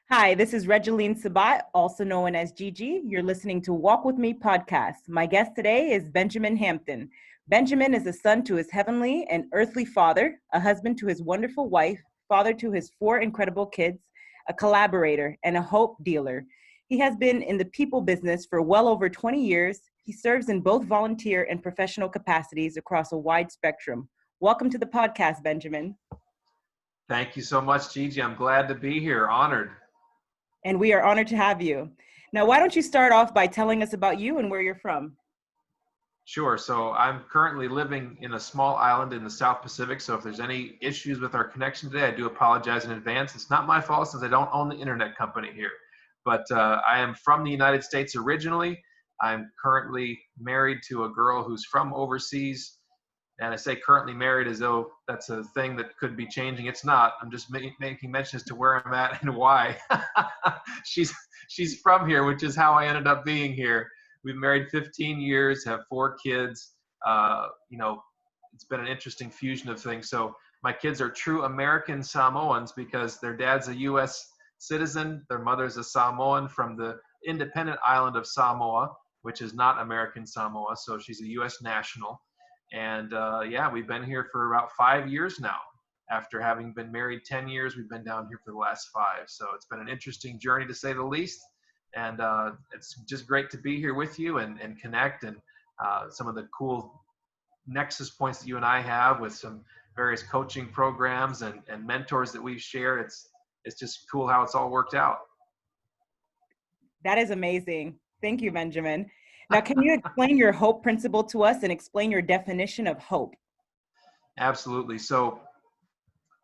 Hi, this is Regeline Sabat, also known as Gigi. You're listening to Walk With Me podcast. My guest today is Benjamin Hampton. Benjamin is a son to his heavenly and earthly father, a husband to his wonderful wife, father to his four incredible kids, a collaborator, and a hope dealer. He has been in the people business for well over 20 years. He serves in both volunteer and professional capacities across a wide spectrum. Welcome to the podcast, Benjamin. Thank you so much, Gigi. I'm glad to be here. Honored. And we are honored to have you. Now, why don't you start off by telling us about you and where you're from? Sure. So I'm currently living in a small island in the South Pacific. So if there's any issues with our connection today, I do apologize in advance. It's not my fault since I don't own the internet company here. But I am from the United States originally. I'm currently married to a girl who's from overseas. And I say currently married as though that's a thing that could be changing. It's not. I'm just making mention as to where I'm at and why. She's from here, which is how I ended up being here. We've been married 15 years, have 4 kids. It's been an interesting fusion of things. So my kids are true American Samoans because their dad's a U.S. citizen. Their mother's a Samoan from the independent island of Samoa, which is not American Samoa. So she's a U.S. national. And we've been here for about 5 years now. After having been married 10 years, we've been down here for the last 5. So it's been an interesting journey to say the least. And it's just great to be here with you and connect and some of the cool nexus points that you and I have with some various coaching programs and mentors that we've shared. It's just cool how it's all worked out. That is amazing. Thank you, Benjamin. Now, can you explain your hope principle to us and explain your definition of hope? Absolutely. So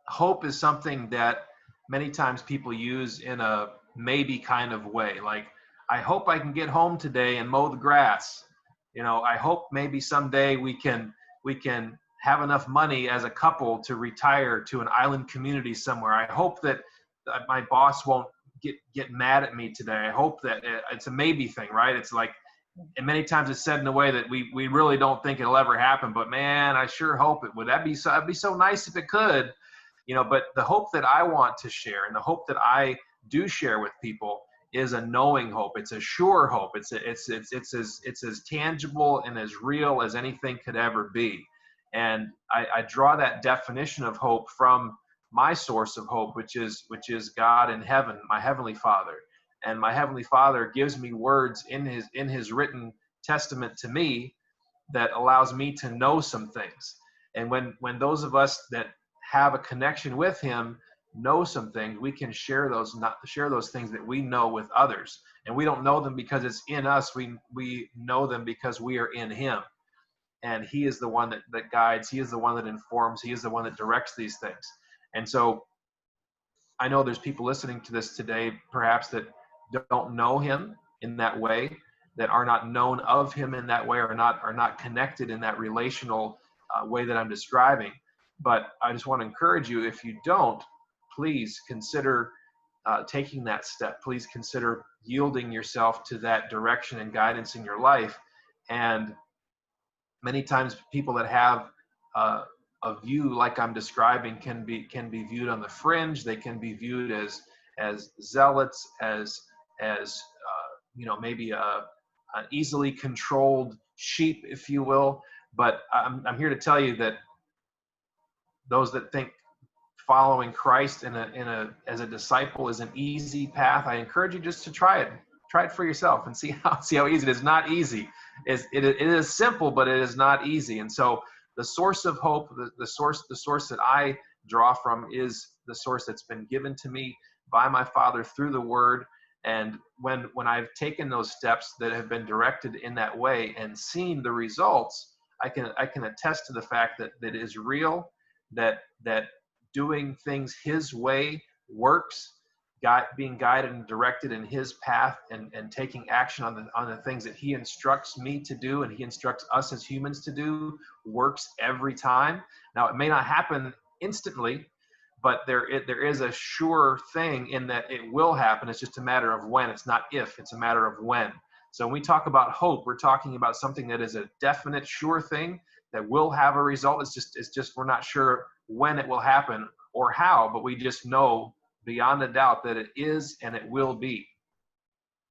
hope is something that many times people use in a maybe kind of way. Like, I hope I can get home today and mow the grass. I hope maybe someday we can have enough money as a couple to retire to an island community somewhere. I hope that my boss won't get mad at me today. I hope that it's a maybe thing, right? It's like, and many times it's said in a way that we really don't think it'll ever happen, but man, I sure hope it would. That'd be so nice if it could, but the hope that I want to share and the hope that I do share with people is a knowing hope. It's a sure hope. It's as tangible and as real as anything could ever be. And I draw that definition of hope from my source of hope, which is God in heaven, my Heavenly Father. And my Heavenly Father gives me words in his written testament to me that allows me to know some things. And when those of us that have a connection with him know some things, we can share those things that we know with others. And we don't know them because it's in us. We know them because we are in him. And he is the one that guides. He is the one that informs. He is the one that directs these things. And so I know there's people listening to this today, perhaps that don't know him in that way, that are not known of him in that way, or are not connected in that relational way that I'm describing. But I just want to encourage you, if you don't, please consider taking that step. Please consider yielding yourself to that direction and guidance in your life. And many times people that have a view like I'm describing can be viewed on the fringe. They can be viewed as zealots, as maybe an easily controlled sheep, if you will. But I'm here to tell you that those that think following Christ as a disciple is an easy path, I encourage you just to try it for yourself and see how easy it is. Not easy. It is simple, but it is not easy. And so the source of hope, the source that I draw from is the source that's been given to me by my Father through the Word. And when I've taken those steps that have been directed in that way and seen the results, I can attest to the fact that it is real, that doing things his way works, being guided and directed in his path and taking action on the things that he instructs me to do and he instructs us as humans to do works every time. Now, it may not happen instantly, but there is a sure thing in that it will happen. It's just a matter of when. It's not if, it's a matter of when. So when we talk about hope, we're talking about something that is a definite, sure thing that will have a result. It's just we're not sure when it will happen or how, but we just know beyond a doubt that it is and it will be.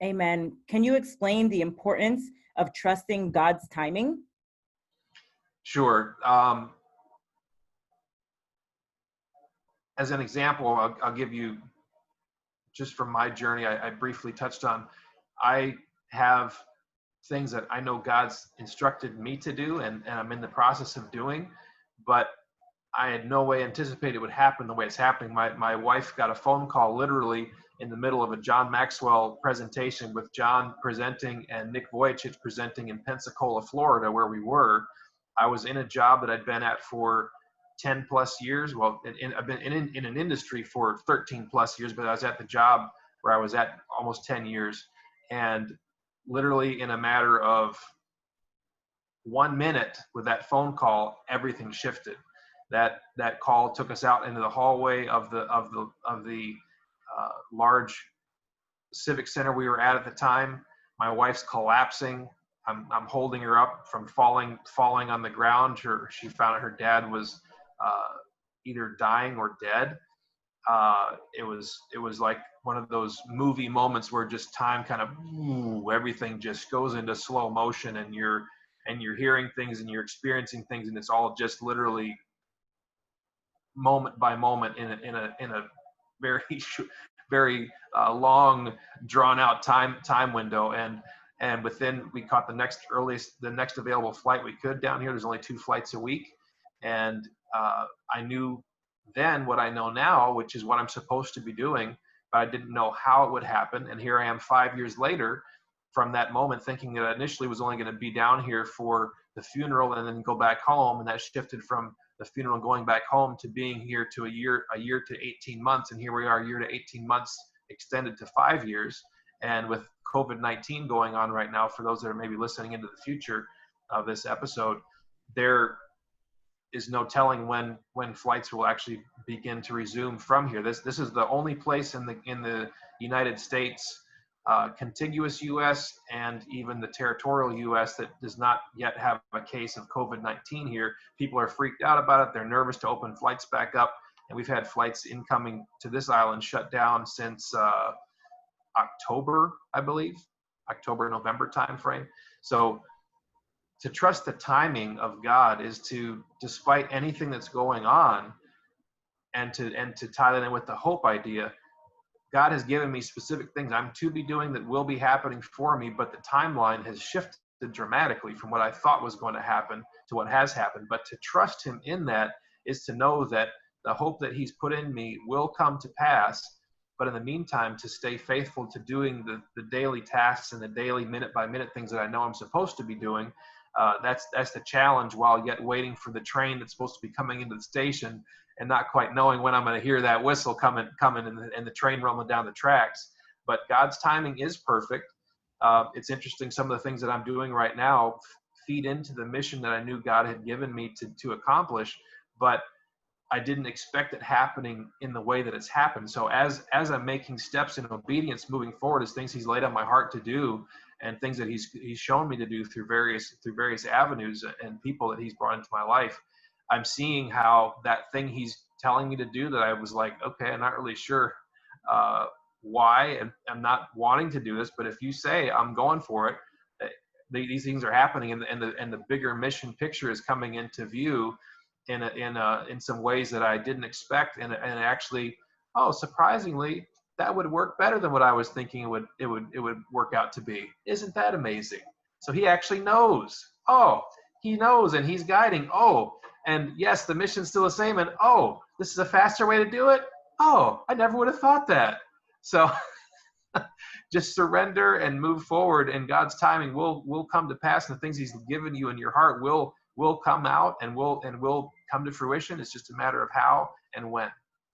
Amen. Can you explain the importance of trusting God's timing? Sure. As an example, I'll give you just from my journey. I briefly touched on. I have things that I know God's instructed me to do, and I'm in the process of doing, but I had no way anticipated it would happen the way it's happening. My wife got a phone call literally in the middle of a John Maxwell presentation, with John presenting and Nick Vujicic presenting in Pensacola, Florida, where we were. I was in a job that I'd been at for 10 plus years. Well, I've been in an industry for 13 plus years, but I was at the job where I was at almost 10 years. And literally in a matter of 1 minute with that phone call, everything shifted. That call took us out into the hallway of the large civic center we were at the time. My wife's collapsing. I'm holding her up from falling on the ground. She found out her dad was either dying or dead. It was like one of those movie moments where just time kind of, everything just goes into slow motion, and you're hearing things and you're experiencing things, and it's all just literally moment by moment in a very very long drawn out time window. And within, we caught the next available flight we could down here. There's only 2 flights a week, and I knew then what I know now, which is what I'm supposed to be doing, but I didn't know how it would happen. And here I am 5 years later from that moment, thinking that I initially was only going to be down here for the funeral and then go back home. And that shifted from the funeral and going back home to being here to a year to 18 months. And here we are, a year to 18 months extended to 5 years. And with COVID-19 going on right now, for those that are maybe listening into the future of this episode, there is no telling when flights will actually begin to resume from here. This is the only place in the United States, contiguous U.S. and even the territorial U.S. that does not yet have a case of COVID-19 here. People are freaked out about it. They're nervous to open flights back up, and we've had flights incoming to this island shut down since October, I believe, November timeframe. So to trust the timing of God is to, despite anything that's going on, and to tie that in with the hope idea. God has given me specific things I'm to be doing that will be happening for me, but the timeline has shifted dramatically from what I thought was going to happen to what has happened. But to trust him in that is to know that the hope that he's put in me will come to pass. But in the meantime, to stay faithful to doing the daily tasks and the daily minute by minute things that I know I'm supposed to be doing. That's the challenge, while yet waiting for the train that's supposed to be coming into the station and not quite knowing when I'm going to hear that whistle coming and the train rolling down the tracks. But God's timing is perfect. It's interesting, some of the things that I'm doing right now feed into the mission that I knew God had given me to accomplish, but I didn't expect it happening in the way that it's happened. So as I'm making steps in obedience moving forward, as things he's laid on my heart to do, and things that he's shown me to do through various avenues and people that he's brought into my life, I'm seeing how that thing he's telling me to do, that I was like, okay, I'm not really sure why, and I'm not wanting to do this, but if you say I'm going for it, these things are happening, and the bigger mission picture is coming into view in some ways that I didn't expect, and actually, surprisingly, that would work better than what I was thinking it would work out to be. Isn't that amazing? So he actually knows. He knows, and he's guiding. And yes, the mission's still the same. And this is a faster way to do it. I never would have thought that. So just surrender and move forward, and God's timing will come to pass, and the things he's given you in your heart will come out and will come to fruition. It's just a matter of how and when.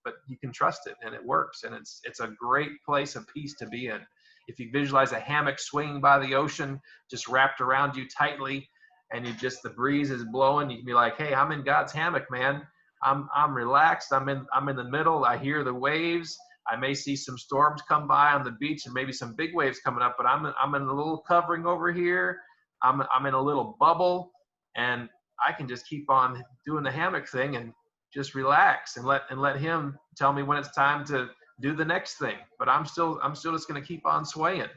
But you can trust it, and it works, and it's a great place of peace to be in. If you visualize a hammock swinging by the ocean, just wrapped around you tightly, and the breeze is blowing, you can be like, hey, I'm in God's hammock, man. I'm relaxed. I'm in the middle. I hear the waves. I may see some storms come by on the beach, and maybe some big waves coming up, but I'm in a little covering over here. I'm in a little bubble, and I can just keep on doing the hammock thing and just relax and let him tell me when it's time to do the next thing. But I'm still just going to keep on swaying.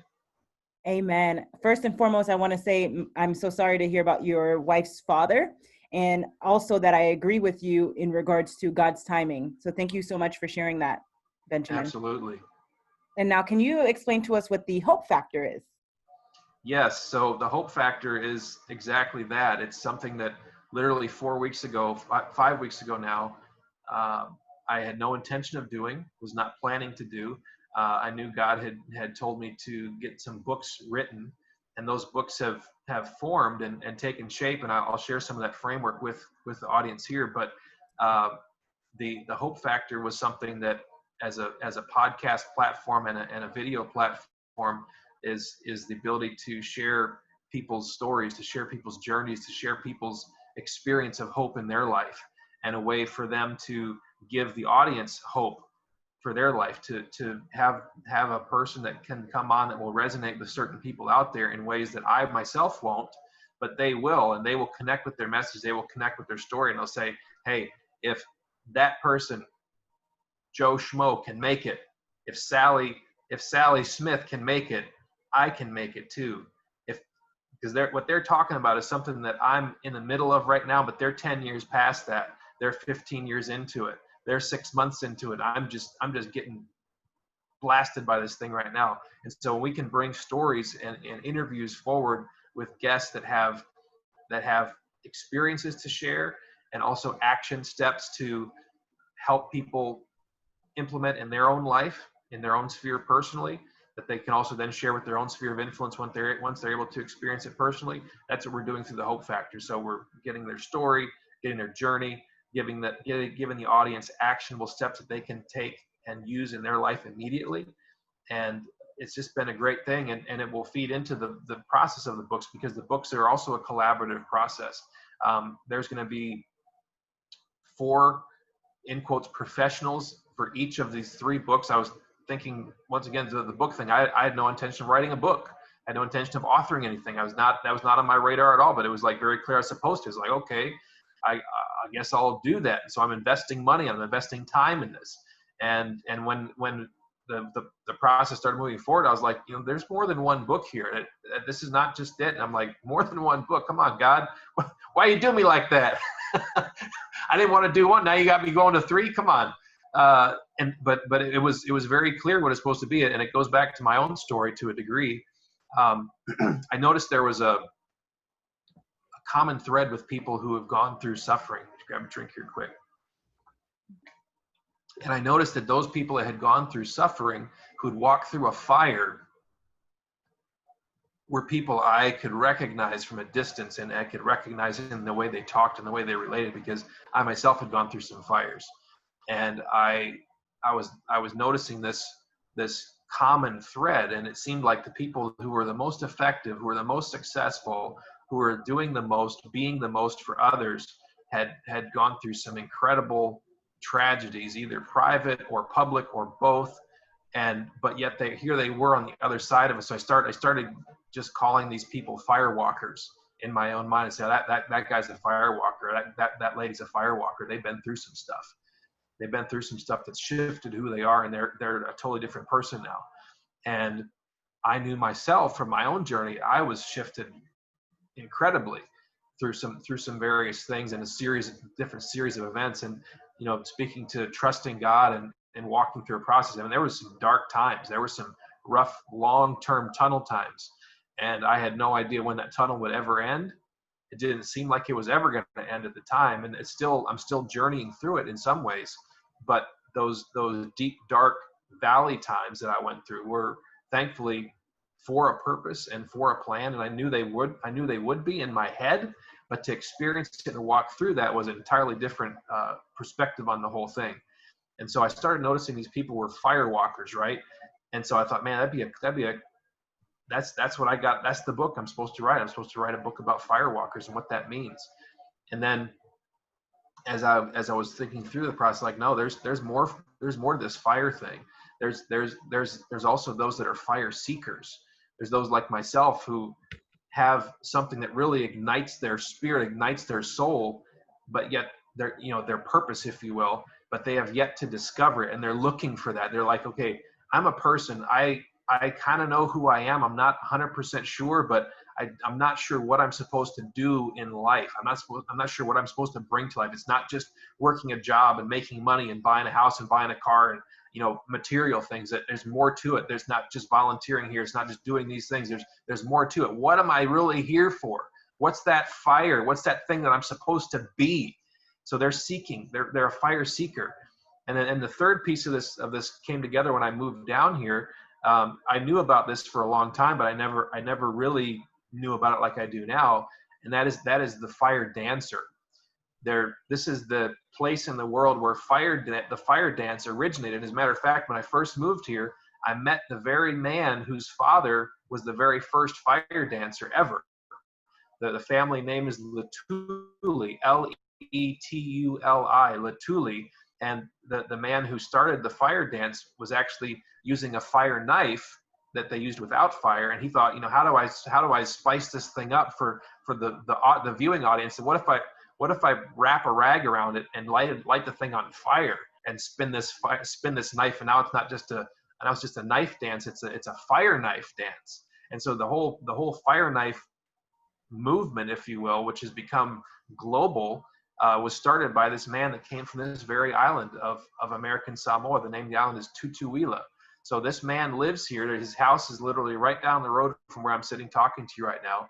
Amen. First and foremost, I want to say I'm so sorry to hear about your wife's father, and also that I agree with you in regards to God's timing. So thank you so much for sharing that, Benjamin. Absolutely. And now, can you explain to us what the hope factor is? Yes. So the hope factor is exactly that. It's something that literally 4 weeks ago, 5 weeks ago now, I had no intention of doing, was not planning to do. I knew God had told me to get some books written, and those books have formed and taken shape. And I'll share some of that framework with the audience here. But the hope factor was something that, as a podcast platform and a video platform, is the ability to share people's stories, to share people's journeys, to share people's experience of hope in their life, and a way for them to give the audience hope for their life, to have a person that can come on that will resonate with certain people out there in ways that I myself won't, but they will, and they will connect with their message, they will connect with their story, and they'll say, hey, if that person, Joe Schmo, can make it, if Sally Smith can make it, I can make it too. Because what they're talking about is something that I'm in the middle of right now, but they're 10 years past that. They're 15 years into it. They're 6 months into it. I'm just getting blasted by this thing right now. And so we can bring stories and interviews forward with guests that have experiences to share, and also action steps to help people implement in their own life, in their own sphere personally, that they can also then share with their own sphere of influence once they're able to experience it personally. That's what we're doing through the Hope Factor. So we're getting their story, getting their journey, giving the audience actionable steps that they can take and use in their life immediately. And it's just been a great thing, and it will feed into the process of the books, because the books are also a collaborative process. There's going to be 4, in quotes, professionals for each of these 3 books. I was thinking, once again, the book thing, I had no intention of writing a book. I had no intention of authoring anything. That was not on my radar at all, but it was like very clear I was supposed to. It's like, okay, I guess I'll do that. So I'm investing money, I'm investing time in this. And when the process started moving forward, I was like, there's more than one book here. This is not just it. And I'm like, more than one book. Come on, God, why you do me like that? I didn't want to do 1. Now you got me going to 3. Come on. But it was very clear what it's supposed to be, and it goes back to my own story to a degree. I noticed there was a common thread with people who have gone through suffering. Just grab a drink here quick. And I noticed that those people that had gone through suffering, who'd walked through a fire, were people I could recognize from a distance, and I could recognize in the way they talked and the way they related, because I myself had gone through some fires. And I was noticing this common thread, and it seemed like the people who were the most effective, who were the most successful, who were doing the most, being the most for others, had gone through some incredible tragedies, either private or public or both. But yet here they were on the other side of it. So I started just calling these people firewalkers in my own mind, and say that guy's a firewalker, that lady's a firewalker. They've been through some stuff. They've been through some stuff that's shifted who they are, and they're a totally different person now. And I knew myself from my own journey, I was shifted incredibly through some various things in a different series of events. And speaking to trusting God and walking through a process. I mean, there was some dark times. There were some rough, long-term tunnel times, and I had no idea when that tunnel would ever end. It didn't seem like it was ever going to end at the time, and I'm still journeying through it in some ways. But those deep, dark valley times that I went through were thankfully for a purpose and for a plan, and I knew they would be in my head. But to experience it and walk through that was an entirely different perspective on the whole thing. And so I started noticing these people were firewalkers, right? And so I thought, man, that's what I got. That's the book I'm supposed to write. I'm supposed to write a book about firewalkers and what that means. And then as I was thinking through the process, like, no, there's more to this fire thing. There's also those that are fire seekers. There's those like myself who have something that really ignites their spirit, ignites their soul, but yet their purpose, if you will, but they have yet to discover it, and they're looking for that. They're like, okay, I'm a person. I kind of know who I am. I'm not 100% sure, but I'm not sure what I'm supposed to do in life. I'm not sure what I'm supposed to bring to life. It's not just working a job and making money and buying a house and buying a car and, you know, material things. That there's more to it. There's not just volunteering here. It's not just doing these things. There's more to it. What am I really here for? What's that fire? What's that thing that I'm supposed to be? So they're seeking. They're a fire seeker. And then the third piece of this came together when I moved down here. I knew about this for a long time, but I never really knew about it like I do now. And that is the fire dancer. This is the place in the world where the fire dance originated. As a matter of fact, when I first moved here, I met the very man whose father was the very first fire dancer ever. The family name is Latuli, Letuli, Latuli. And the man who started the fire dance was actually using a fire knife that they used without fire. And he thought, you know, how do I spice this thing up for the viewing audience? And what if I wrap a rag around it and light the thing on fire and spin this knife? And now it's not just a knife dance. It's a fire knife dance. And so the whole fire knife movement, if you will, which has become global, was started by this man that came from this very island of American Samoa. The name of the island is Tutuila. So this man lives here. His house is literally right down the road from where I'm sitting talking to you right now.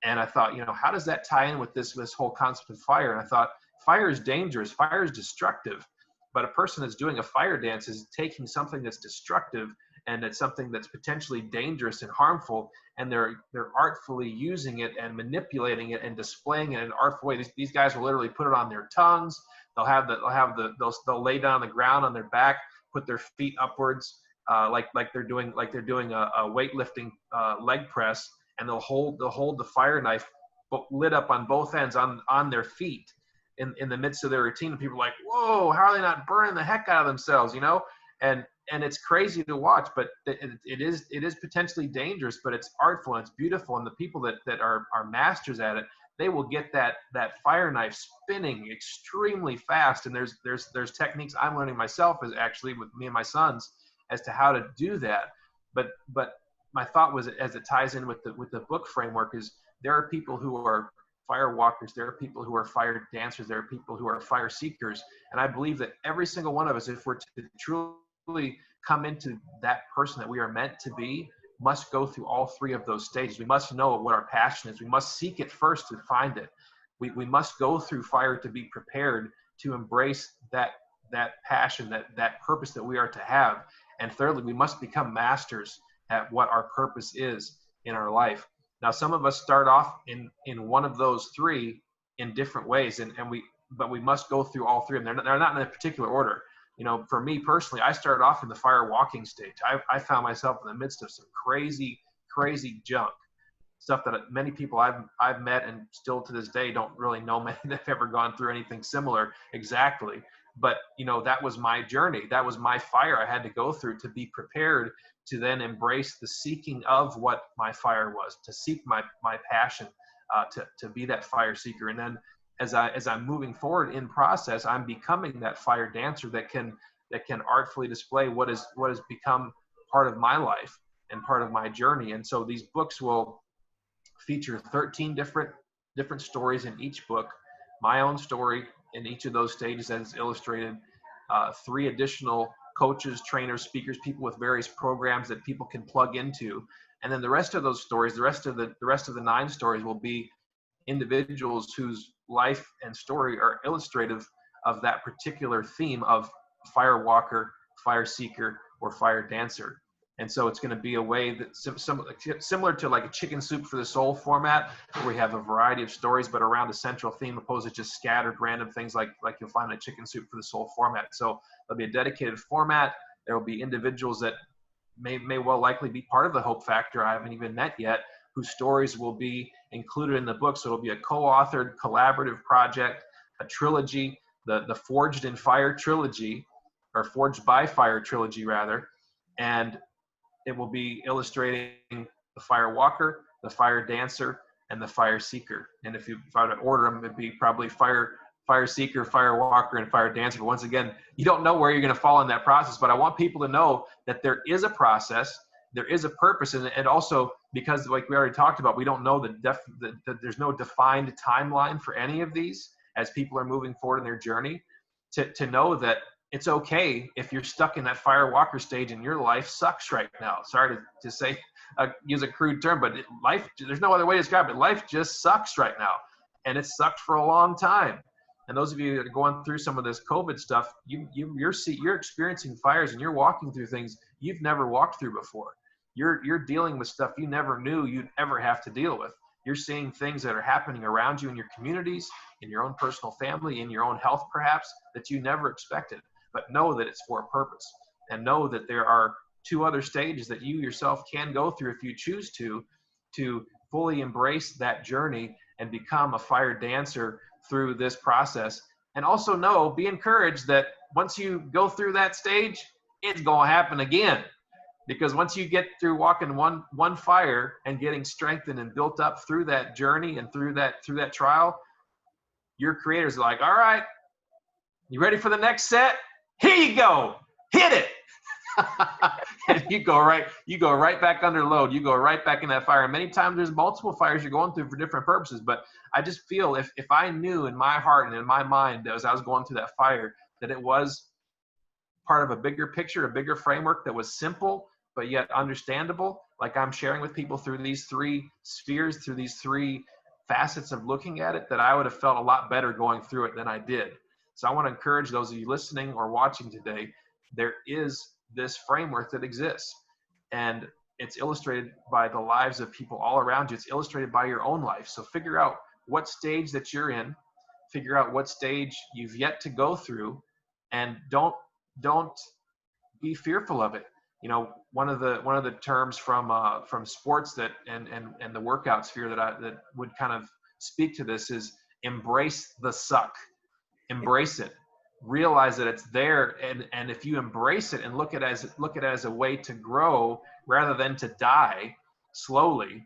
And I thought, you know, how does that tie in with this whole concept of fire? And I thought, fire is dangerous. Fire is destructive. But a person that's doing a fire dance is taking something that's destructive and it's something that's potentially dangerous and harmful, and they're artfully using it and manipulating it and displaying it in an artful way. These guys will literally put it on their tongues. They'll lay down on the ground on their back, put their feet upwards, like they're doing a weightlifting leg press, and they'll hold the fire knife lit up on both ends on their feet in the midst of their routine. And people are like, whoa, how are they not burning the heck out of themselves, you know? And it's crazy to watch, but it is potentially dangerous, but it's artful and it's beautiful. And the people that are masters at it, they will get that fire knife spinning extremely fast. And there's techniques I'm learning myself, as actually with me and my sons, as to how to do that. But my thought was, as it ties in with the book framework, is there are people who are fire walkers, there are people who are fire dancers, there are people who are fire seekers. And I believe that every single one of us, if we're to truly come into that person that we are meant to be, must go through all three of those stages. We must know what our passion is. We must seek it first to find it. We must go through fire to be prepared to embrace that passion, that purpose that we are to have. And thirdly, we must become masters at what our purpose is in our life. Now, some of us start off in one of those three in different ways, but we must go through all three of them. They're not in a particular order. You know, for me personally, I started off in the fire walking stage. I found myself in the midst of some crazy junk, stuff that many people I've met and still to this day don't really know many that have ever gone through anything similar exactly. But, you know, that was my journey. That was my fire I had to go through to be prepared to then embrace the seeking of what my fire was, to seek my passion, to be that fire seeker. And then as I'm moving forward in process, I'm becoming that fire dancer that can artfully display what has become part of my life and part of my journey. And so these books will feature 13 different stories in each book, my own story in each of those stages that is illustrated, 3 additional coaches, trainers, speakers, people with various programs that people can plug into. And then the rest of those stories, the rest of the 9 stories will be individuals whose life and story are illustrative of that particular theme of fire walker, fire seeker, or fire dancer. And so it's going to be a way that similar to like a chicken soup for the soul format, where we have a variety of stories, but around a central theme, opposed to just scattered random things like you'll find in a chicken soup for the soul format. So there'll be a dedicated format. There will be individuals that may well likely be part of the Hope Factor I haven't even met yet, whose stories will be included in the book. So it'll be a co-authored collaborative project, a trilogy, the Forged in Fire trilogy, or Forged by Fire trilogy rather. And it will be illustrating the fire walker, the fire dancer, and the fire seeker. And if I were to order them, it'd be probably fire fire seeker, fire walker, and fire dancer. But once again, you don't know where you're going to fall in that process. But I want people to know that there is a process, there is a purpose, and also because, like we already talked about, we don't know that there's no defined timeline for any of these as people are moving forward in their journey. To know that it's okay if you're stuck in that fire walker stage and your life sucks right now. Sorry to say, use a crude term, but life, there's no other way to describe it. Life just sucks right now. And it's sucked for a long time. And those of you that are going through some of this COVID stuff, you're experiencing fires and you're walking through things you've never walked through before. You're dealing with stuff you never knew you'd ever have to deal with. You're seeing things that are happening around you in your communities, in your own personal family, in your own health perhaps, that you never expected. But know that it's for a purpose, and know that there are 2 other stages that you yourself can go through if you choose to fully embrace that journey and become a fire dancer through this process. And also be encouraged that once you go through that stage, it's going to happen again. Because once you get through walking one fire and getting strengthened and built up through that journey and through that trial, your creator's like, all right, you ready for the next set? Here you go, hit it. And you go right back under load. You go right back in that fire. And many times there's multiple fires you're going through for different purposes. But I just feel if I knew in my heart and in my mind as I was going through that fire that it was part of a bigger picture, a bigger framework that was simple but yet understandable, like I'm sharing with people through these 3 spheres, through these 3 facets of looking at it, that I would have felt a lot better going through it than I did. So I want to encourage those of you listening or watching today, there is this framework that exists, and it's illustrated by the lives of people all around you. It's illustrated by your own life. So figure out what stage that you're in, figure out what stage you've yet to go through, and don't be fearful of it. You know, one of the terms from sports that and the workout sphere that would kind of speak to this is embrace the suck. Embrace it. Realize that it's there, and if you embrace it and look at it as a way to grow rather than to die slowly,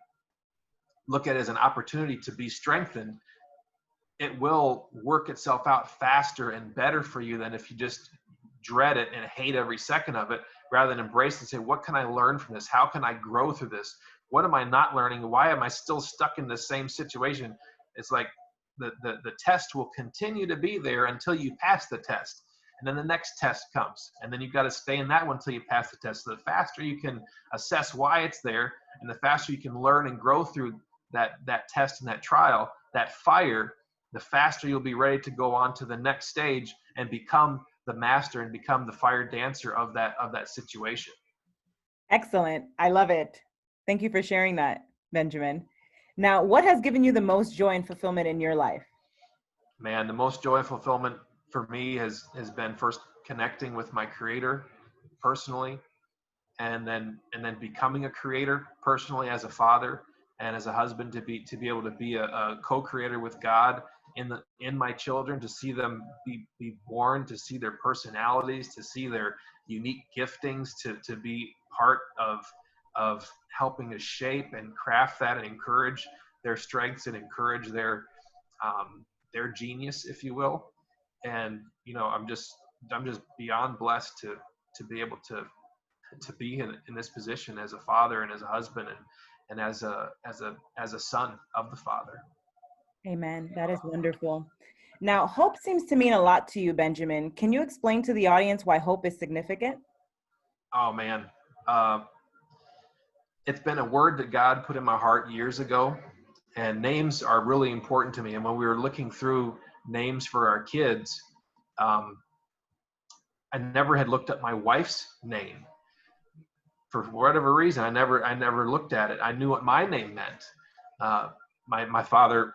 look at it as an opportunity to be strengthened, it will work itself out faster and better for you than if you just dread it and hate every second of it, rather than embrace and say, what can I learn from this? How can I grow through this? What am I not learning? Why am I still stuck in the same situation? It's like the test will continue to be there until you pass the test. And then the next test comes. And then you've got to stay in that one until you pass the test. So the faster you can assess why it's there, and the faster you can learn and grow through that test and that trial, that fire, the faster you'll be ready to go on to the next stage and become the master and become the fire dancer of that situation. Excellent. I love it. Thank you for sharing that, Benjamin. Now, what has given you the most joy and fulfillment in your life? Man, the most joy and fulfillment for me has been first connecting with my creator personally, and then becoming a creator personally as a father and as a husband, to be able to be a co-creator with God in my children, to see them be born, to see their personalities, to see their unique giftings, to be part of helping to shape and craft that and encourage their strengths and encourage their genius, if you will. And I'm just beyond blessed to be able to be in this position as a father and as a husband and as a son of the Father. Amen. That is wonderful. Now, hope seems to mean a lot to you, Benjamin. Can you explain to the audience why hope is significant? Oh man, it's been a word that God put in my heart years ago, and names are really important to me. And when we were looking through names for our kids, I never had looked up my wife's name. For whatever reason, I never looked at it. I knew what my name meant. My father,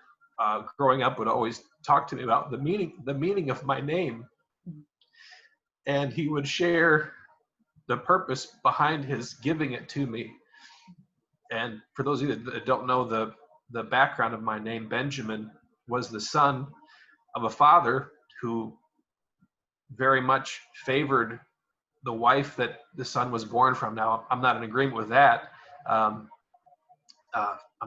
growing up, would always talk to me about the meaning of my name, and he would share the purpose behind his giving it to me. And for those of you that don't know the background of my name, Benjamin was the son of a father who very much favored the wife that the son was born from. Now, I'm not in agreement with that. I'm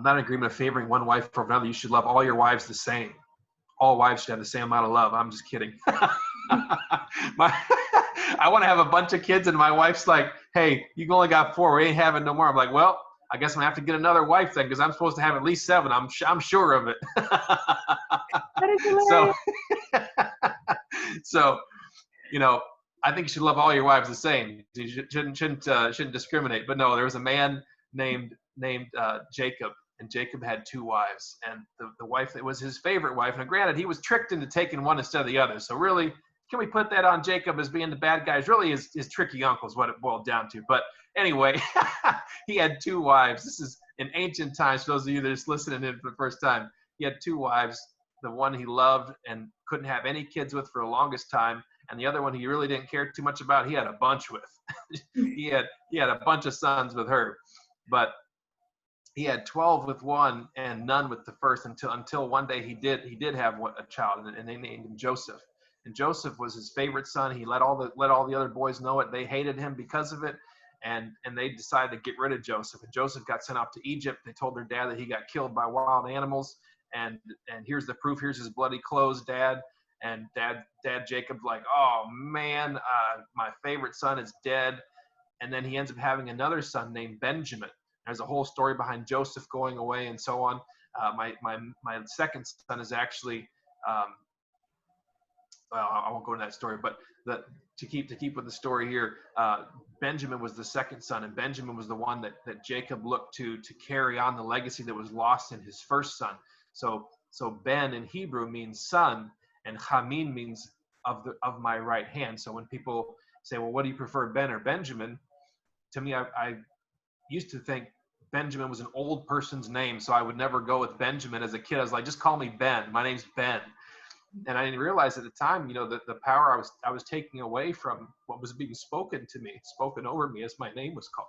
not in agreement of favoring one wife over another. You should love all your wives the same. all wives should have the same amount of love. I'm just kidding. I want to have a bunch of kids, and my wife's like, hey, you only got 4. We ain't having no more. I'm like, well, I guess I'm going to have to get another wife then, because I'm supposed to have at least 7. I'm sure of it. That is So, hilarious. so, I think you should love all your wives the same. You shouldn't discriminate. But no, there was a man named Jacob, and Jacob had 2 wives, and the wife that was his favorite wife. And granted, he was tricked into taking one instead of the other. So really, can we put that on Jacob as being the bad guy? Really, his tricky uncle is what it boiled down to. But anyway, he had 2 wives. This is in ancient times. For those of you that are just listening in for the first time, he had 2 wives. The one he loved and couldn't have any kids with for the longest time, and the other one he really didn't care too much about. He had a bunch with. he had a bunch of sons with her, but he had 12 with one and none with the first until one day he did have a child, and they named him Joseph. And Joseph was his favorite son. He let all the other boys know it. They hated him because of it, and they decided to get rid of Joseph. And Joseph got sent off to Egypt. They told their dad that he got killed by wild animals. And here's the proof. Here's his bloody clothes, Dad. And Dad Jacob's like, oh man, my favorite son is dead. And then he ends up having another son named Benjamin. There's a whole story behind Joseph going away and so on. My second son is actually, well, I won't go into that story, but to keep with the story here, Benjamin was the second son, and Benjamin was the one that Jacob looked to carry on the legacy that was lost in his first son. So Ben in Hebrew means son, and Chamin means of my right hand. So when people say, well, what do you prefer, Ben or Benjamin? To me, I used to think Benjamin was an old person's name, so I would never go with Benjamin as a kid. I was like, just call me Ben. My name's Ben. And I didn't realize at the time, the power I was taking away from what was being spoken to me, spoken over me as my name was called.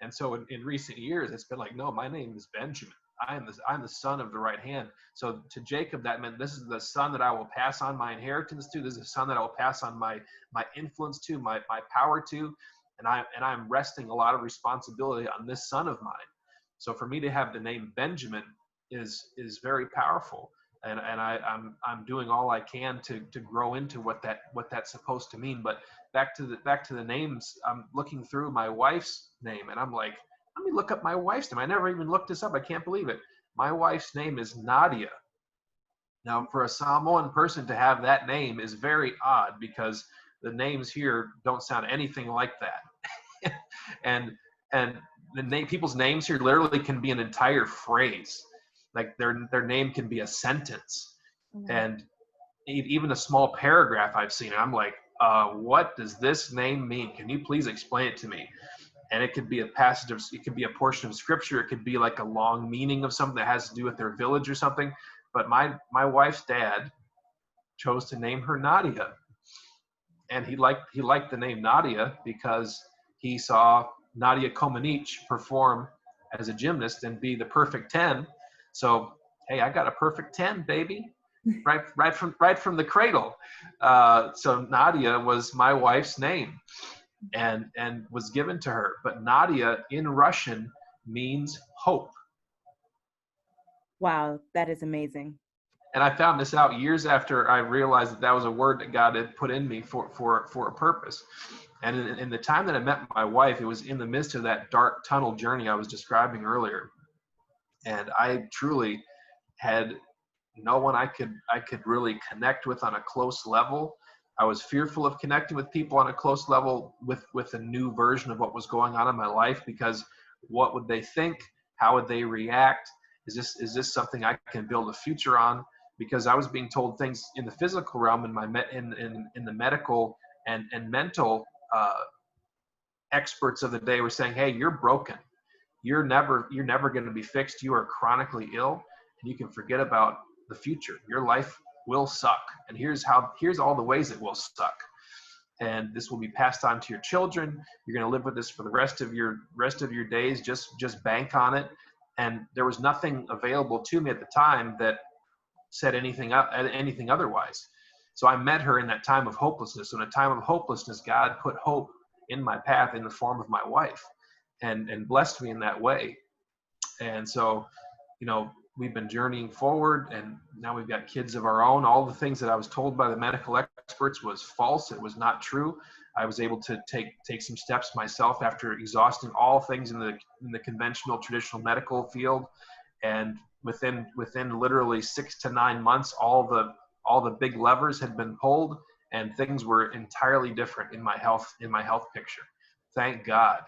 And so in recent years, it's been like, no, my name is Benjamin. I'm the son of the right hand. So to Jacob, that meant this is the son that I will pass on my inheritance to. This is the son that I will pass on my influence to, my power to. And I'm resting a lot of responsibility on this son of mine. So for me to have the name Benjamin is very powerful. And I'm doing all I can to grow into what that's supposed to mean. But back to the names, I'm looking through my wife's name, and I'm like, let me look up my wife's name. I never even looked this up. I can't believe it. My wife's name is Nadia. Now, for a Samoan person to have that name is very odd, because the names here don't sound anything like that. and people's names here literally can be an entire phrase. Like their name can be a sentence. Mm-hmm. And even a small paragraph I've seen. I'm like, what does this name mean? Can you please explain it to me? And it could be it could be a portion of scripture. It could be like a long meaning of something that has to do with their village or something. But my wife's dad chose to name her Nadia. And he liked the name Nadia because he saw Nadia Comaneci perform as a gymnast and be the perfect 10. So, hey, I got a perfect 10, baby. Right from the cradle. So Nadia was my wife's name, and was given to her. But Nadia in Russian means hope. Wow, that is amazing. And I found this out years after I realized that was a word that God had put in me for a purpose. And in the time that I met my wife, it was in the midst of that dark tunnel journey I was describing earlier. And I truly had no one I could really connect with on a close level. I was fearful of connecting with people on a close level with a new version of what was going on in my life, because what would they think? How would they react? Is this something I can build a future on? Because I was being told things in the physical realm, in the medical and mental experts of the day were saying, hey, you're broken. You're never going to be fixed. You are chronically ill, and you can forget about the future. Your life will suck, and here's all the ways it will suck. And this will be passed on to your children. You're going to live with this for the rest of your days. Just bank on it. And there was nothing available to me at the time that said anything otherwise. So I met her in that time of hopelessness. So in a time of hopelessness, God put hope in my path in the form of my wife, and blessed me in that way. And so, we've been journeying forward, and now we've got kids of our own. All the things that I was told by the medical experts was false. It was not true. I was able to take some steps myself after exhausting all things in the conventional traditional medical field, and within literally 6 to 9 months, all the big levers had been pulled, and things were entirely different in my health picture. Thank God.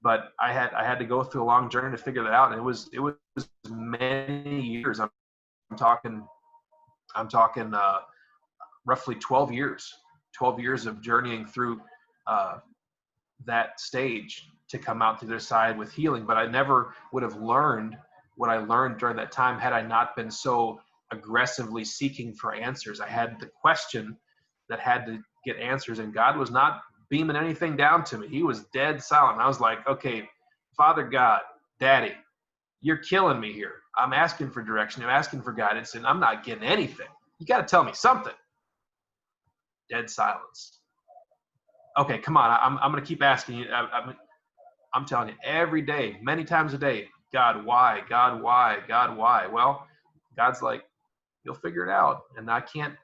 But I had to go through a long journey to figure that out, and it was many years. I'm talking roughly 12 years of journeying through that stage to come out to the other side with healing. But I never would have learned what I learned during that time had I not been so aggressively seeking for answers. I had the question that had to get answers, and God was not beaming anything down to me. He was dead silent. I was like, okay, Father God, Daddy, you're killing me here. I'm asking for direction. I'm asking for guidance, and I'm not getting anything. You got to tell me something. Dead silence. Okay, come on. I'm going to keep asking you. I'm telling you every day, many times a day, God, why? God, why? God, why? Well, God's like, you'll figure it out. And I can't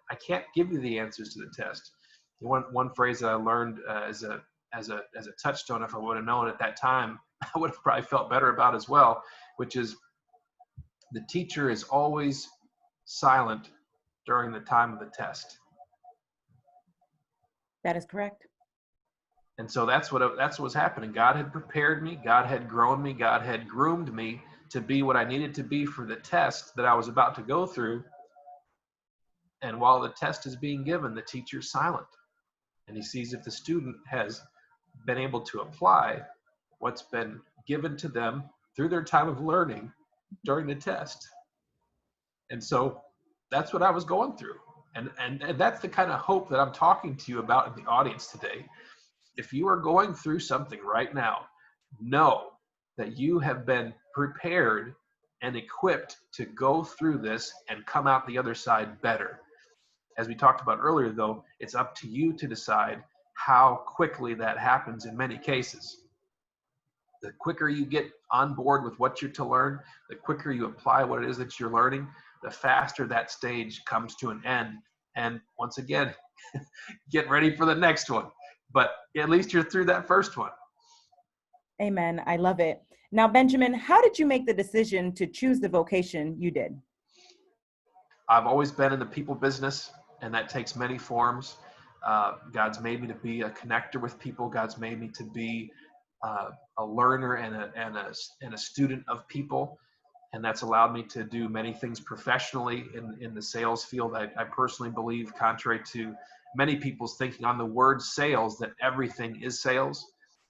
give you the answers to the test. One phrase that I learned as a touchstone, if I would have known at that time, I would have probably felt better about as well, which is the teacher is always silent during the time of the test. That is correct. And so that's what was happening. God had prepared me. God had grown me. God had groomed me to be what I needed to be for the test that I was about to go through. And while the test is being given, the teacher's silent. And he sees if the student has been able to apply what's been given to them through their time of learning during the test. And so that's what I was going through. And that's the kind of hope that I'm talking to you about in the audience today. If you are going through something right now, know that you have been prepared and equipped to go through this and come out the other side better. As we talked about earlier, though, it's up to you to decide how quickly that happens in many cases. The quicker you get on board with what you're to learn, the quicker you apply what it is that you're learning, the faster that stage comes to an end. And once again, get ready for the next one. But at least you're through that first one. Amen. I love it. Now, Benjamin, how did you make the decision to choose the vocation you did? I've always been in the people business, and that takes many forms. God's made me to be a connector with people. God's made me to be a learner and a student of people. And that's allowed me to do many things professionally in the sales field. I personally believe, contrary to many people's thinking on the word sales, that everything is sales.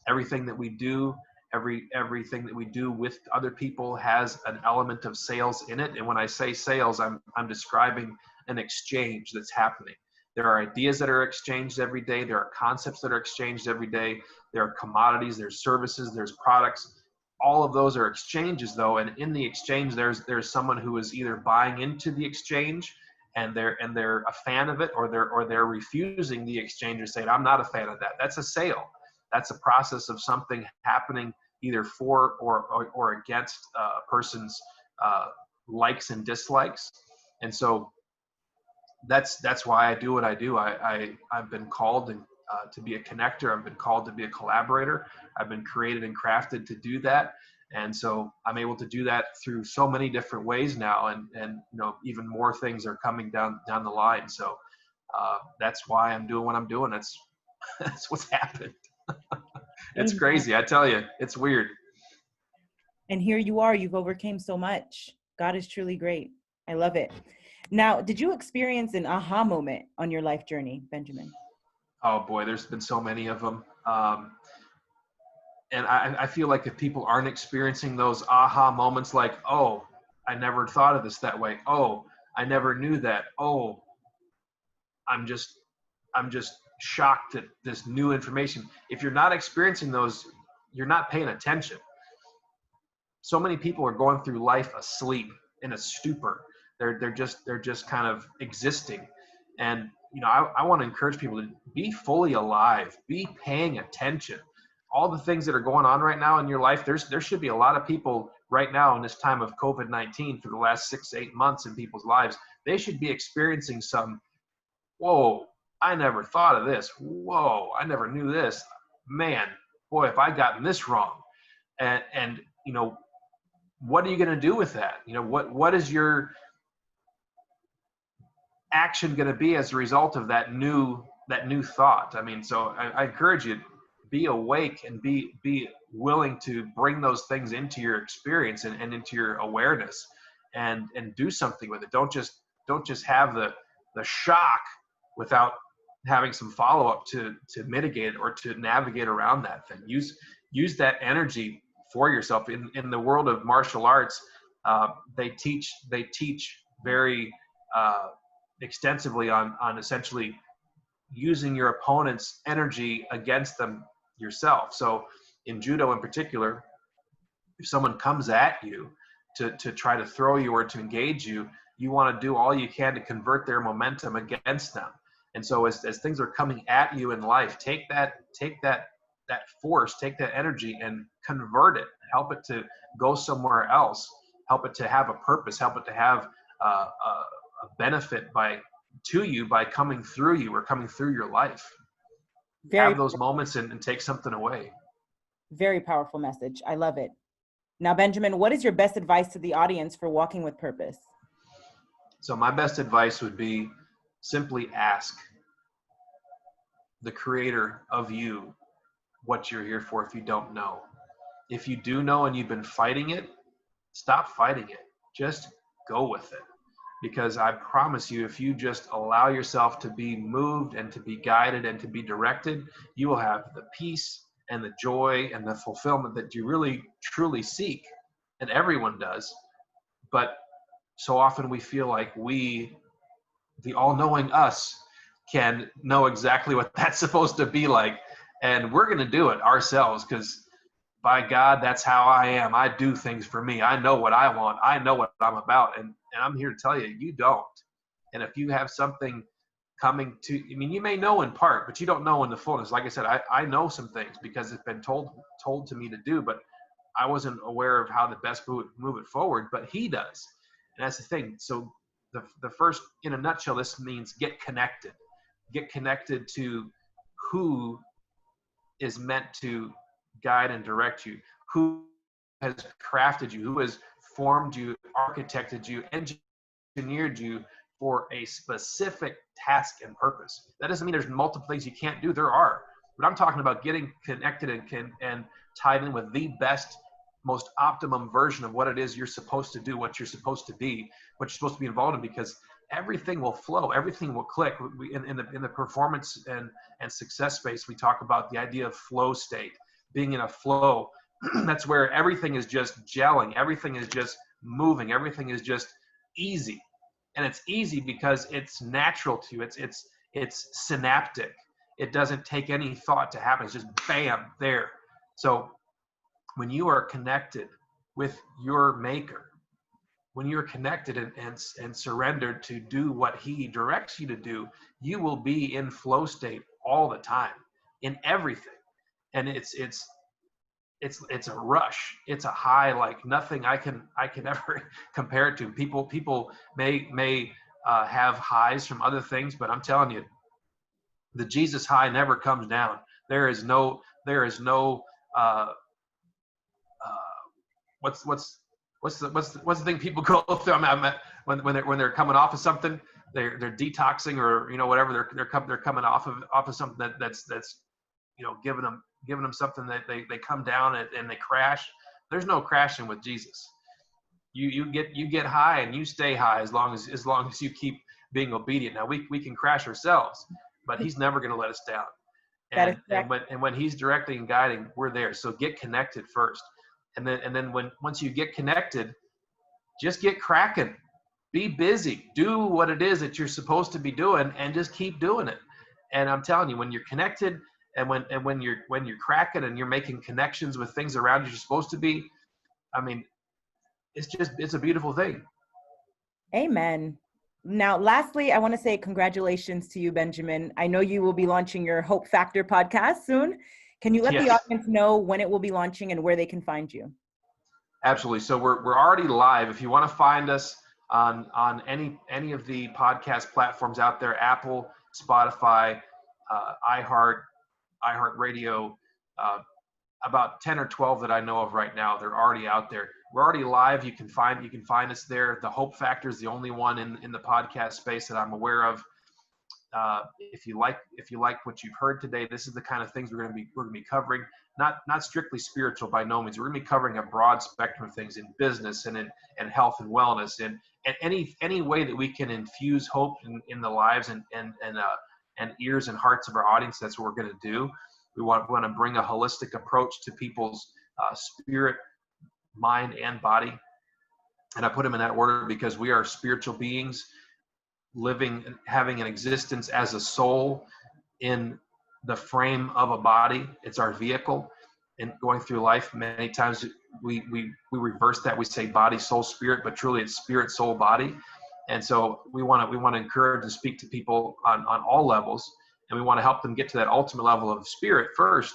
Everything that we do, everything that we do with other people has an element of sales in it. And when I say sales, I'm describing an exchange that's happening. There are ideas that are exchanged every day. There are concepts that are exchanged every day. There are commodities, there's services, there's products. All of those are exchanges, though, and in the exchange, there's someone who is either buying into the exchange and they're a fan of it, or they're refusing the exchange and saying, I'm not a fan of that. That's a sale. That's a process of something happening either for or against a person's likes and dislikes. And so that's why I do what I do. I've been called to be a connector. I've been called to be a collaborator. I've been created and crafted to do that. And so I'm able to do that through so many different ways now. And even more things are coming down the line. So that's why I'm doing what I'm doing. That's what's happened. It's crazy. I tell you, it's weird. And here you are, you've overcame so much. God is truly great. I love it. Now, did you experience an aha moment on your life journey, Benjamin? Oh boy, there's been so many of them. And I feel like if people aren't experiencing those aha moments, like, oh, I never thought of this that way. Oh, I never knew that. Oh, I'm just shocked at this new information. If you're not experiencing those, you're not paying attention. So many people are going through life asleep, in a stupor. They're just kind of existing. And I want to encourage people to be fully alive, be paying attention. all the things that are going on right now in your life, there should be a lot of people right now in this time of COVID-19 for the last 6 to 8 months in people's lives. They should be experiencing some, whoa, I never thought of this. Whoa, I never knew this. Man, boy, if I gotten this wrong. And you know, what are you going to do with that? You know, what is your action going to be as a result of that new thought? I mean, so I encourage you, be awake and be willing to bring those things into your experience and into your awareness, and do something with it. Don't just have the shock without having some follow-up to mitigate it or to navigate around that thing. Use that energy for yourself. In the world of martial arts, they teach very extensively on essentially using your opponent's energy against them yourself. So in judo in particular, if someone comes at you to try to throw you or to engage you, you want to do all you can to convert their momentum against them. And so as things are coming at you in life, take that force, take that energy and convert it, help it to go somewhere else, help it to have a purpose, help it to have a benefit by coming through you or coming through your life. Have those moments and take something away. Very powerful message. I love it. Now, Benjamin, what is your best advice to the audience for walking with purpose? So my best advice would be simply ask the creator of you what you're here for if you don't know. If you do know and you've been fighting it, stop fighting it. Just go with it. Because I promise you, if you just allow yourself to be moved and to be guided and to be directed, you will have the peace and the joy and the fulfillment that you really, truly seek. And everyone does. But so often we feel like we, the all-knowing us, can know exactly what that's supposed to be like. And we're going to do it ourselves because, by God, that's how I am. I do things for me. I know what I want. I know what I'm about. And I'm here to tell you, you don't. And if you have something coming to, I mean, you may know in part, but you don't know in the fullness. Like I said, I know some things because it's been told to me to do, but I wasn't aware of how to best move it forward, but he does. And that's the thing. So the first, in a nutshell, this means get connected. Get connected to who is meant to guide and direct you, who has crafted you, who has formed you, architected you, engineered you for a specific task and purpose. That doesn't mean there's multiple things you can't do. There are. But I'm talking about getting connected and tied in with the best, most optimum version of what it is you're supposed to do, what you're supposed to be, what you're supposed to be involved in, because everything will flow, everything will click. In the performance and success space, we talk about the idea of flow state, being in a flow. That's where everything is just gelling, everything is just moving, everything is just easy. And it's easy because it's natural to you. It's synaptic. It doesn't take any thought to happen. It's just bam, there. So when you are connected with your maker, when you're connected and surrendered to do what he directs you to do, you will be in flow state all the time, in everything. And it's a rush. It's a high like nothing I can ever compare it to. People may have highs from other things, but I'm telling you, the Jesus high never comes down. There is no what's the thing people go through? When they're coming off of something, they're detoxing, or whatever, they're coming off of something that's giving them something that they come down and they crash. There's no crashing with Jesus. You get high and you stay high as long as you keep being obedient. Now we can crash ourselves, but he's never going to let us down. And when he's directing and guiding, we're there. So get connected first. And then once you get connected, just get cracking. Be busy. Do what it is that you're supposed to be doing, and just keep doing it. And I'm telling you, when you're connected, and when you're cracking and you're making connections with things around you you're supposed to be, I mean, it's a beautiful thing. Amen. Now, lastly, I want to say congratulations to you, Benjamin. I know you will be launching your Hope Factor podcast soon. Can you let the Yes, audience know when it will be launching and where they can find you? absolutely. So we're already live. If you want to find us on any of the podcast platforms out there, Apple, Spotify, iHeartRadio, about 10 or 12 that I know of right now. They're already out there. We're already live. You can find us there. The Hope Factor is the only one in the podcast space that I'm aware of. If you like what you've heard today, this is the kind of things we're going to be covering. Not strictly spiritual by no means. We're going to be covering a broad spectrum of things in business and in health and wellness and any way that we can infuse hope in the lives and ears and hearts of our audience. That's what we're going to do. We want to bring a holistic approach to people's spirit, mind, and body. And I put them in that order because we are spiritual beings living and having an existence as a soul in the frame of a body. It's our vehicle. And going through life, many times we reverse that. We say body, soul, spirit, but truly it's spirit, soul, body. And so we want to encourage and speak to people on all levels, and we want to help them get to that ultimate level of spirit first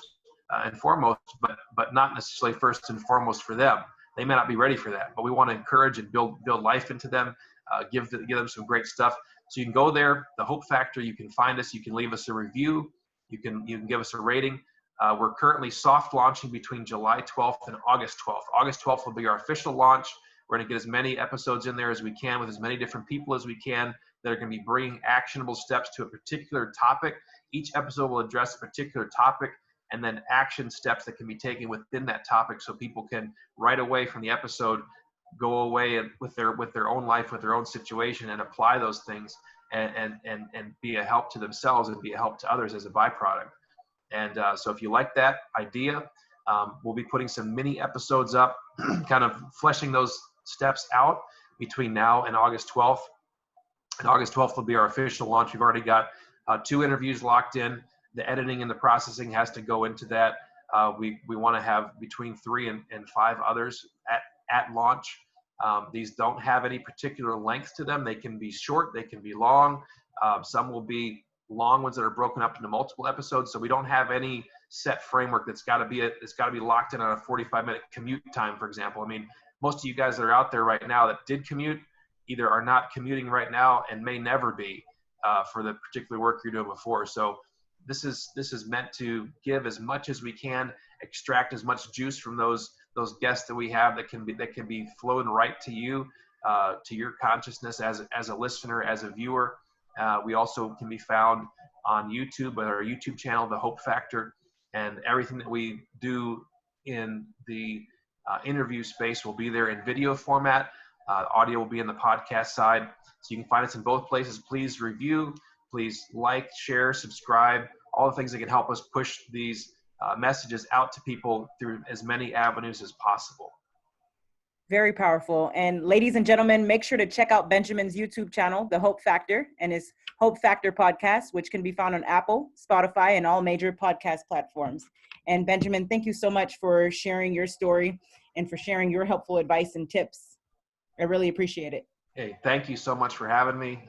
and foremost, but not necessarily first and foremost for them. They may not be ready for that, but we want to encourage and build life into them, give them some great stuff. So you can go there, the Hope Factor. You can find us. You can leave us a review. You can give us a rating. We're currently soft launching between July 12th and August 12th. August 12th will be our official launch. We're going to get as many episodes in there as we can with as many different people as we can that are going to be bringing actionable steps to a particular topic. Each episode will address a particular topic and then action steps that can be taken within that topic, so people can right away from the episode go away with their own life, with their own situation, and apply those things and be a help to themselves and be a help to others as a byproduct. And so if you like that idea, we'll be putting some mini episodes up, kind of fleshing those steps out between now and August 12th. And August 12th will be our official launch. We've already got 2 interviews locked in. The editing and the processing has to go into that. We want to have between 3 and 5 others at launch. These don't have any particular length to them. They can be short, they can be long. Some will be long ones that are broken up into multiple episodes. So we don't have any set framework that's got to be locked in on a 45-minute commute time, for example. I mean, most of you guys that are out there right now that did commute either are not commuting right now and may never be for the particular work you're doing before. So this is meant to give as much as we can, extract as much juice from those guests that we have that can be flowing right to you, to your consciousness as a listener, as a viewer. We also can be found on YouTube with our YouTube channel, The Hope Factor, and everything that we do in the interview space will be there in video format. Audio will be in the podcast side. So you can find us in both places. Please review, please like, share, subscribe, all the things that can help us push these messages out to people through as many avenues as possible. Very powerful. And ladies and gentlemen, make sure to check out Benjamin's YouTube channel, The Hope Factor, and his Hope Factor podcast, which can be found on Apple, Spotify, and all major podcast platforms. And Benjamin, thank you so much for sharing your story and for sharing your helpful advice and tips. I really appreciate it. Hey, thank you so much for having me.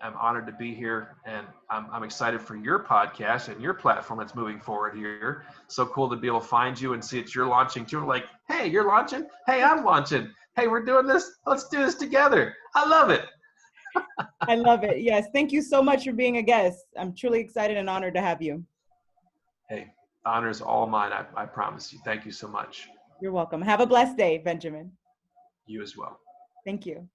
I'm honored to be here, and I'm excited for your podcast and your platform that's moving forward here. So cool to be able to find you and see that you're launching too. Like, hey, you're launching? Hey, I'm launching. Hey, we're doing this. Let's do this together. I love it. I love it. Yes. Thank you so much for being a guest. I'm truly excited and honored to have you. Hey, honor is all mine. I promise you. Thank you so much. You're welcome. Have a blessed day, Benjamin. You as well. Thank you.